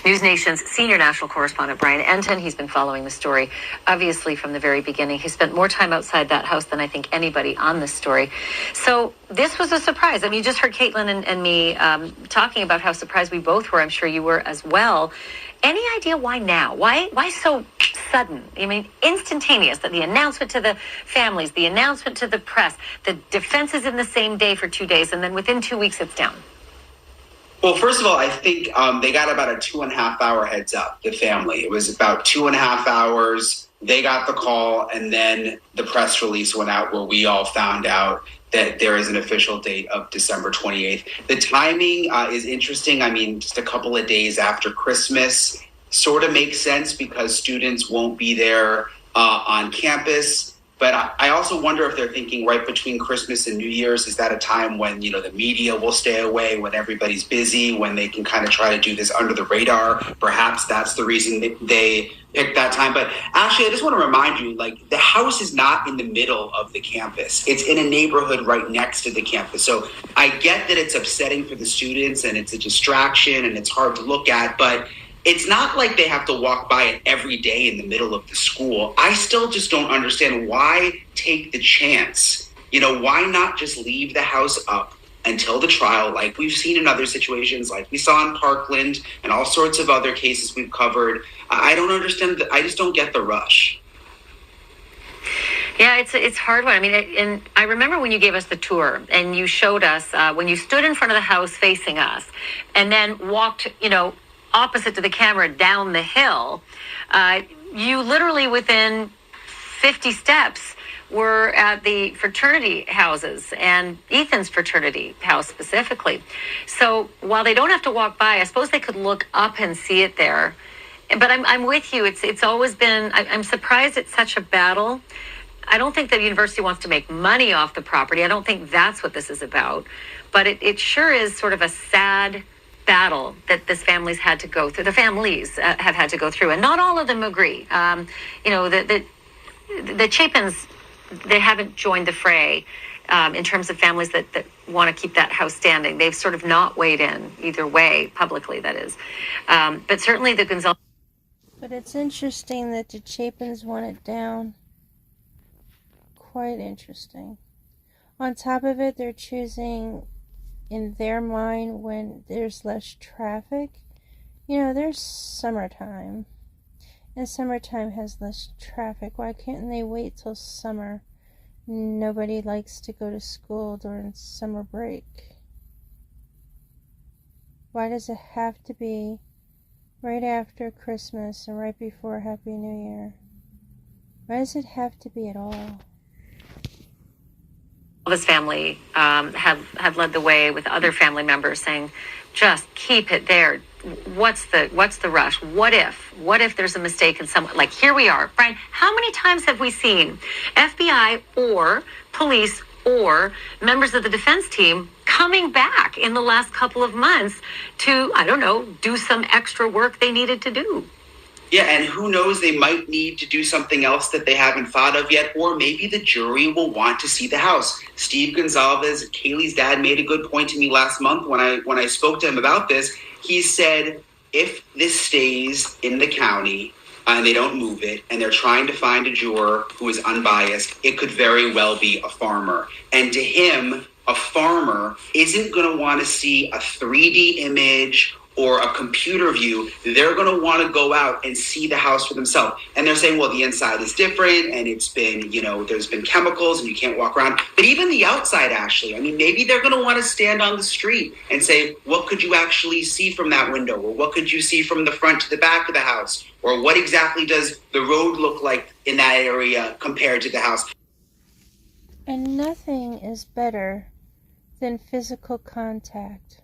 News Nation's senior national correspondent, Brian Enton. He's been following the story, obviously, from the very beginning. He spent more time outside that house than I think anybody on this story. So this was a surprise. I mean, you just heard Caitlin and me talking about how surprised we both were. I'm sure you were as well. Any idea why now? Why so sudden? I mean, instantaneous. That the announcement to the families, the announcement to the press, the defense is in the same day for 2 days, and then within 2 weeks it's down. Well, first of all, I think they got about a 2.5 hour heads up, the family. It was about 2.5 hours. They got the call, and then the press release went out where we all found out that there is an official date of December 28th. The timing is interesting. I mean, just a couple of days after Christmas sort of makes sense because students won't be there on campus. But I also wonder if they're thinking right between Christmas and New Year's, is that a time when, you know, the media will stay away, when everybody's busy, when they can kind of try to do this under the radar? Perhaps that's the reason they picked that time. But actually, I just want to remind you, like, the house is not in the middle of the campus. It's in a neighborhood right next to the campus. So I get that it's upsetting for the students and it's a distraction and it's hard to look at, but it's not like they have to walk by it every day in the middle of the school. I still just don't understand why take the chance. You know, why not just leave the house up until the trial, like we've seen in other situations, like we saw in Parkland and all sorts of other cases we've covered. I don't understand. I just don't get the rush. Yeah, it's hard one. I mean, and I remember when you gave us the tour and you showed us when you stood in front of the house facing us and then walked, you know, opposite to the camera down the hill, you literally within 50 steps were at the fraternity houses and Ethan's fraternity house specifically. So while they don't have to walk by, I suppose they could look up and see it there. But I'm with you. It's always been, I'm surprised it's such a battle. I don't think the university wants to make money off the property. I don't think that's what this is about. But it sure is sort of a sad battle that this family's had to go through. The families have had to go through, and not all of them agree. You know, the Chapins, they haven't joined the fray in terms of families that want to keep that house standing. They've sort of not weighed in either way, publicly, that is. But certainly the Gonzalez. But it's interesting that the Chapins want it down. Quite interesting. On top of it, they're choosing, in their mind, when there's less traffic. You know, there's summertime, and summertime has less traffic. Why can't they wait till summer? Nobody likes to go to school during summer break. Why does it have to be right after Christmas and right before Happy New Year? Why does it have to be at all? His family have led the way with other family members saying, just keep it there. What's the rush? What if there's a mistake in someone? Like, here we are. Brian, how many times have we seen FBI or police or members of the defense team coming back in the last couple of months to, I don't know, do some extra work they needed to do? Yeah, and who knows, they might need to do something else that they haven't thought of yet, or maybe the jury will want to see the house. Steve Gonzalez, Kaylee's dad, made a good point to me last month when I spoke to him about this. He said, if this stays in the county and they don't move it, and they're trying to find a juror who is unbiased, it could very well be a farmer. And to him, a farmer isn't going to want to see a 3D image or a computer view. They're going to want to go out and see the house for themselves. And they're saying, well, the inside is different and it's been, you know, there's been chemicals and you can't walk around. But even the outside, Ashley, I mean, maybe they're going to want to stand on the street and say, what could you actually see from that window? Or what could you see from the front to the back of the house? Or what exactly does the road look like in that area compared to the house? And nothing is better than physical contact.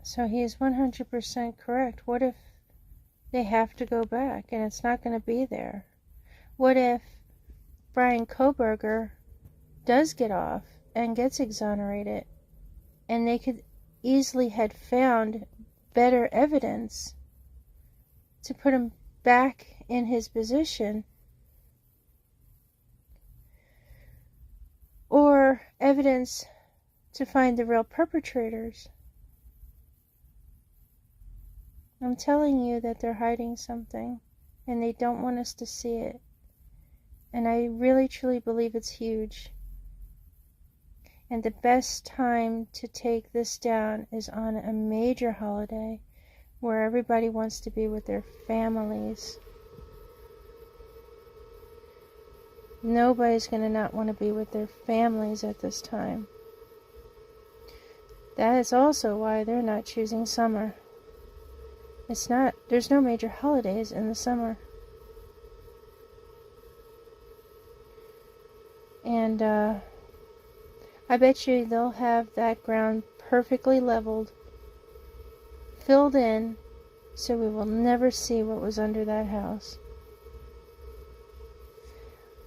So he is 100% correct. What if they have to go back and it's not going to be there? What if Brian Kohberger does get off and gets exonerated and they could easily had found better evidence to put him back in his position, or evidence to find the real perpetrators? I'm telling you that they're hiding something, and they don't want us to see it. And I really truly believe it's huge. And the best time to take this down is on a major holiday where everybody wants to be with their families. Nobody's going to not want to be with their families at this time. That is also why they're not choosing summer. There's no major holidays in the summer. And I bet you they'll have that ground perfectly leveled, filled in, so we will never see what was under that house.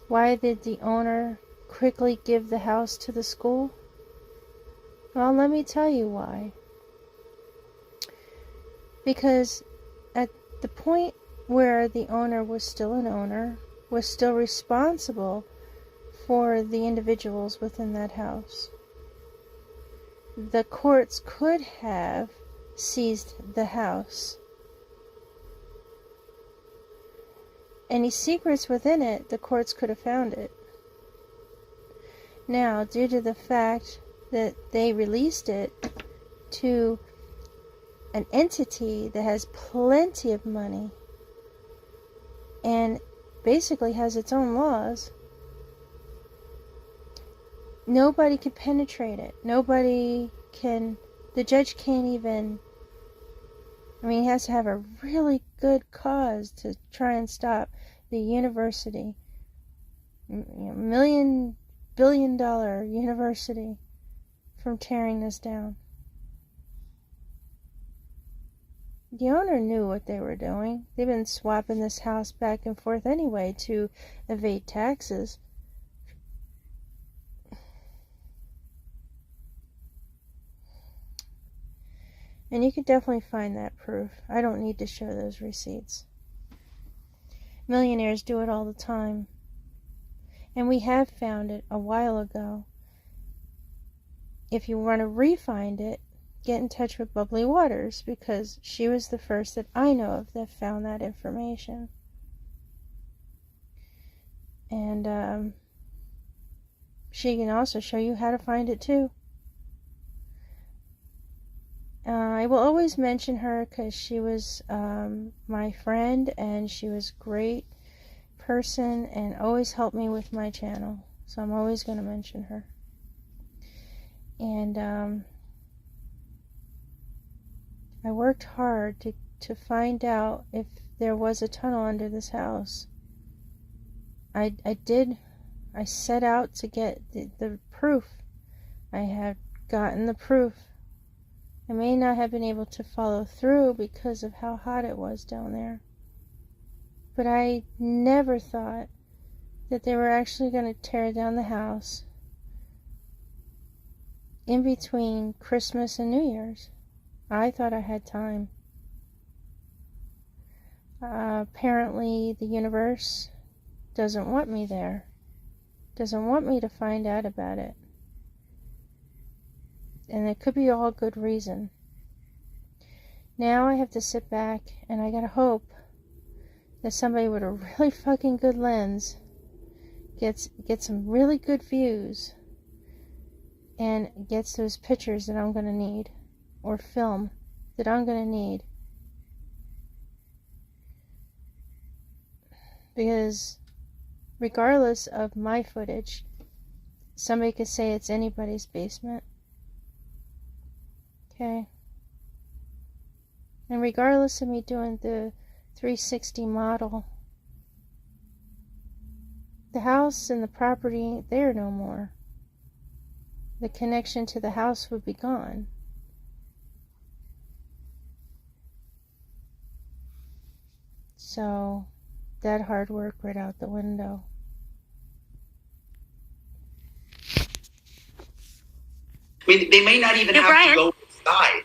Why did the owner quickly give the house to the school? Well, let me tell you why. Because at the point where the owner was still an owner, was still responsible for the individuals within that house, the courts could have seized the house. Any secrets within it, the courts could have found it. Now, due to the fact that they released it to an entity that has plenty of money and basically has its own laws, nobody can penetrate it. The judge can't even, he has to have a really good cause to try and stop the university, billion-dollar university, from tearing this down. The owner knew what they were doing. They've been swapping this house back and forth anyway to evade taxes. And you could definitely find that proof. I don't need to show those receipts. Millionaires do it all the time. And we have found it a while ago. If you want to re-find it, get in touch with Bubbly Waters, because she was the first that I know of that found that information. And she can also show you how to find it too. I will always mention her because she was my friend, and she was a great person and always helped me with my channel. So I'm always going to mention her. And I worked hard to find out if there was a tunnel under this house. I set out to get the proof. I have gotten the proof. I may not have been able to follow through because of how hot it was down there. But I never thought that they were actually going to tear down the house in between Christmas and New Year's. I thought I had time. Apparently the universe doesn't want me there. Doesn't want me to find out about it. And it could be all good reason. Now I have to sit back and I gotta hope that somebody with a really fucking good lens gets some really good views and gets those pictures that I'm gonna need, or film that I'm gonna need. Because regardless of my footage, somebody could say it's anybody's basement. Okay. And regardless of me doing the 360 model, the house and the property ain't there no more. The connection to the house would be gone. So that hard work right out the window. They may not even have Brian, to go inside.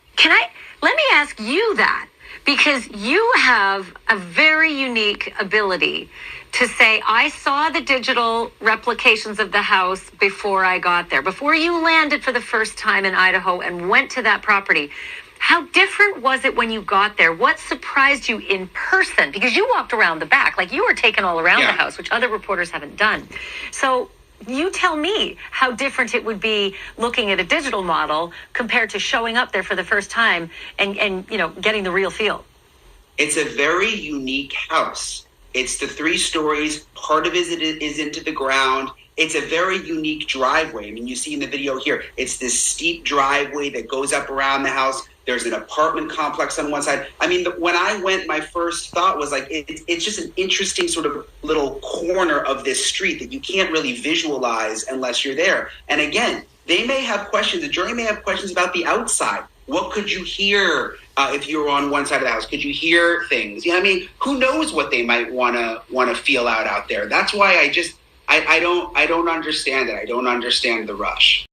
Let me ask you that, because you have a very unique ability to say, I saw the digital replications of the house before I got there, before you landed for the first time in Idaho and went to that property. How different was it when you got there? What surprised you in person? Because you walked around the back, like you were taken all around the house, which other reporters haven't done. So you tell me how different it would be looking at a digital model compared to showing up there for the first time and getting the real feel. It's a very unique house. It's the 3 stories. Part of it is into the ground. It's a very unique driveway. I mean, you see in the video here, it's this steep driveway that goes up around the house. There's an apartment complex on one side. I mean, when I went, my first thought was like, it's just an interesting sort of little corner of this street that you can't really visualize unless you're there. And again, they may have questions. The jury may have questions about the outside. What could you hear if you were on one side of the house? Could you hear things? I mean, who knows what they might want to feel out there? That's why I don't understand it. I don't understand the rush.